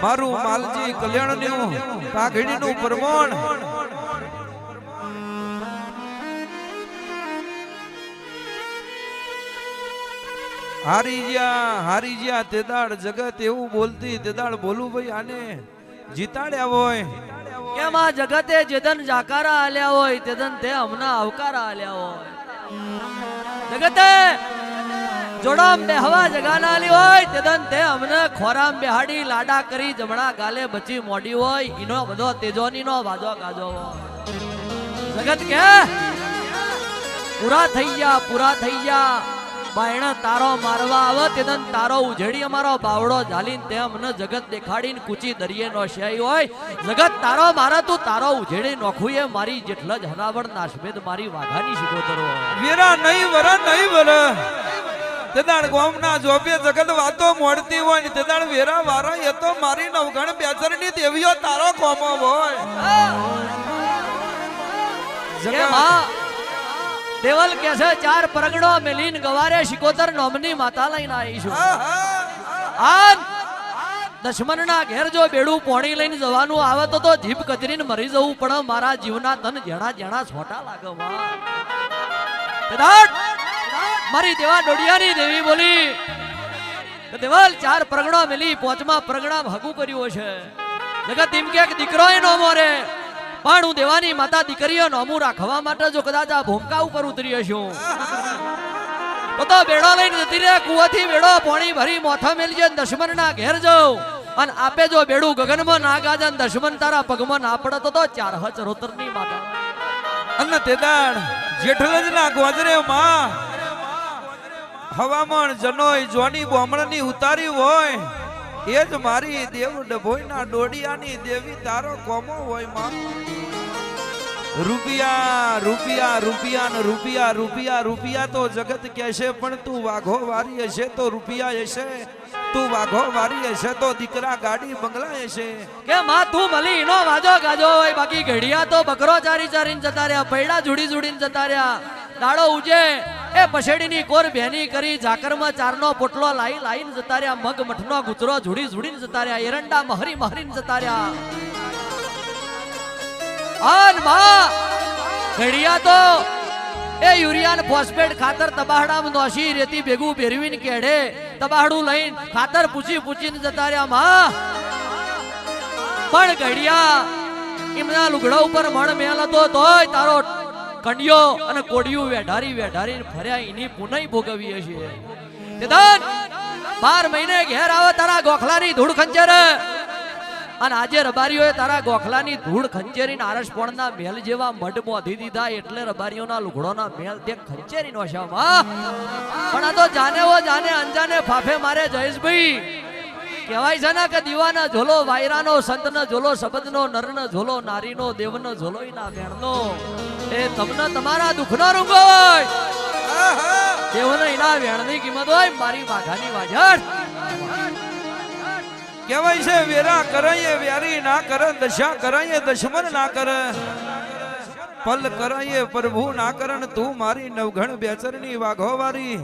મારું માલજી કલ્યાણનું પાઘડીનું પરમોણ હારી જ્યાં તેદાળ જગત એવું બોલતી તેદાળ બોલું ભાઈ આને જીતાડ્યા હોય કેમ આ જગતે જેદન જાકારા આલ્યા હોય તેદન તે હમણાં આવકારા આલ્યા હોય જગતે જોડામ બેહવા જગાના આલી હોય તેદન તે અમને ખોરામ બેહાડી લાડા કરી જમણા ગાલે બચી મોડી હોય ઈનો બધો તેજોની નો વાજો ગાજો હોય જગત કે પૂરા થઈ ગયા બાયણા તારો મારવા આવે તેદન તારો ઉજેડી અમારો બાવડો ઝાલીને તે અમને જગત દેખાડીને કૂચી દરિયે નો શ્યાઈ હોય જગત તારો મારા તું તારો ઉજેડી નોખુએ મારી જેટલા જ હનાવર નાશભેદ મારી વાઘાની શિકોતરો વીરા નહીં વર તેદાળ ગોમના જોબે જગત વાતો મોડતી હોય ને તેદાળ વેરા વારા એ તો મારી નવગણ બેચરની દેવીઓ તારો કોમો હોય જગત દેવલ કે છે ચાર પરગડો મેલીન ગવારે શિકોતર નોમની માતા લઈને આવીશું આન દશમનના ઘેર જો બેડું પોણી લઈને જવાનું આવે તો જીભ કચરીને મરી જવું પણ મારા જીવના તન જેણા છોટા લાગે મારી દેવા ડોડિયાની દેવી બોલી દેવલ ચાર પરગડો મેલી પોચમા પરગડા હગું કર્યું છે જગત એમ કે દીકરો એ નો મોરે પણ હું દેવાની માતા દીકરીઓ નોમું રાખવા માટે જો કદાચ આ ભૂમકા ઉપર ઉતરી હશું તો બેડો લઈને જતી રે કુવાથી બેડો પાણી ભરી મોથા મેલજે દશમનના ઘેર જાઉં અને આપે જો બેડું ગગનમાં ના ગાજે દશમન તારા પગમાં ના પડે તો ચાર ચરોતરની માતા અને તેદાળ જેઠલજના ગોજરે માં હવામણ જનોય જોની બોમણની ઉતારી હોય એ જ મારી દેવ ડભોઈના ડોડિયાની દેવી તારો કોમો હોય માં રૂપિયા તો જગત કહેશે પણ તું વાઘો વારી હશે તો રૂપિયા હશે તું વાઘો વારી હશે તો દીકરા ગાડી બંગલા હશે કે માં તું મલી ઈનો વાજો ગાજો હોય બાકી ઘડિયા તો બકરો ચારીને જતા રહ્યા પૈડા જોડીને જતા રહ્યા દાડો ઉજે એ પછેડીની કોર બેની કરી ઝાકરમાં ચારનો પોટલો લાઈને જતા રહ્યા મગ મઠનો ગુચરો જોડીને જતા રહ્યા એરંડા મહરીને જતા રહ્યા આન માં ઘડિયા તો એ યુરિયા ને ફોસ્ફેટ ખાતર તબાહડામાં નોશી રેતી ભેગું ભેરવીને કેડે તબાહડું લઈને ખાતર પૂછીને જતા રહ્યા માં પણ ઘડિયા એમના લુગડા ઉપર મણ મેલ હતો તોય તારો કંડિયો અને કોડિયું વેઢારીને ફર્યા એની પુનઃ ભોગવી હશે તેદન 12 મહિને ઘેર આવે તારા ગોખલાની ધૂળ ખંચેર અને આજે રબારીઓએ તારા ગોખલાની ધૂળ ખંચેરીને આરસપોણના મેલ જેવા મઢ મોધી દીધા એટલે રબારીઓના લુગડોના મેલ તે ખંચેરી નો શામાં પણ આ તો જાને અંજાને ફાફે મારે જયેશભાઈ કહેવાય છે ને કે દીવાના ઝોલો વાયરાનો સંતનો ઝોલો શબ્દનો નરનો ઝોલો નારીનો દેવનો ઝોલો ના વેણનો એ તમને તમારા દુઃખનો રૂંગો હોય દેવનો એના વેણની કિંમત હોય મારી વાઘાની વાજડ કહેવાય છે વેરા કરાયે વ્યારી ના કરે દશા કરાયે દશમન ના કરે પલ કરાયે પ્રભુ ના કરન તું મારી નવઘણ બેચરની વાઘો વારી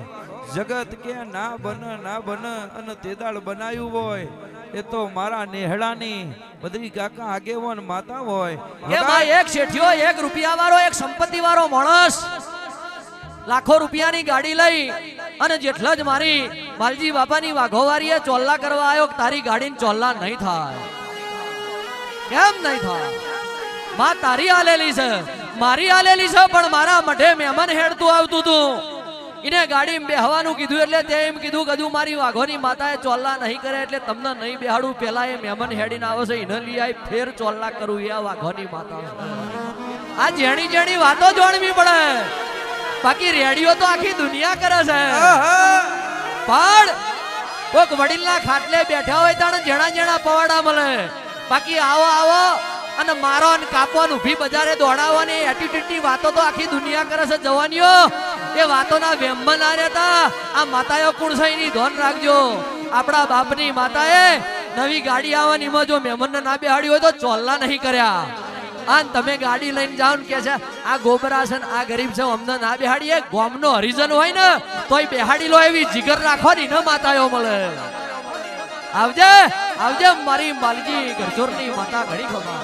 જગત કે ના બન અને તેદાળ બનાયું હોય એ તો મારા નેહડાની બધી કાકા આગેવાન માતા હોય એમાં એક શેઠિયો 1 રૂપિયા વાળો એક સંપત્તિ વાળો માણસ લાખો રૂપિયાની ગાડી લઈ અને જેટલા જ મારી માલજી બાપાની વાઘોવારીએ ચોલ્લા કરવા આવ્યો તારી ગાડીને ચોલ્લા નહીં થાય કેમ નહીં થાય માં તારી આલેલી છે મારી આલેલી છે પણ મારા મઢે મહેમાન હેડતું આવતું તું એને ગાડી બેહવાનું કીધું એટલે તે એમ કીધું કદું મારી વાઘોની માતાએ ચોલ્લા નહીં કરે એટલે તમને નહીં બેહાડું પેલા એ મહેમાન હેડીને આવે છે એને લઈ આવી ફેર ચોલ્લા કરું એ વાઘોની માતા આ જેણી વાતો જાણવી પડે બાકી રેડિયો તો આખી દુનિયા કરે છે પણ કોક વડીલના ખાટલે બેઠા હોય તાણે જેણા પવાડા મળે બાકી આવો અને મારો ને કાપો ને ઊભી બજારે દોડાવવાની એટીટ્યુડની વાતો તો આખી દુનિયા કરે છે જવાનીઓ એ વાતોના વેમમાં ના રહેતા આ માતાઓ કુણ છે એની ધોન રાખજો આપણા બાપની માતાએ નવી ગાડી આવવાની માં જો મહેમાનને ના બેહાડી હોય તો ચોલ્લા નહીં કર્યા અને તમે ગાડી લઈને જાઓ ને કે છે આ ગોબરા છે આ ગરીબ છે અમને ના બેહાડીએ ગોમનો હરિજન હોય ને તોય બેહાડી લો એવી જીગર રાખો ને ન માતાઓ મળે આવજે આવજે મારી માલજી ગરજોરની માતા ઘડી ખબર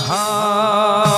હા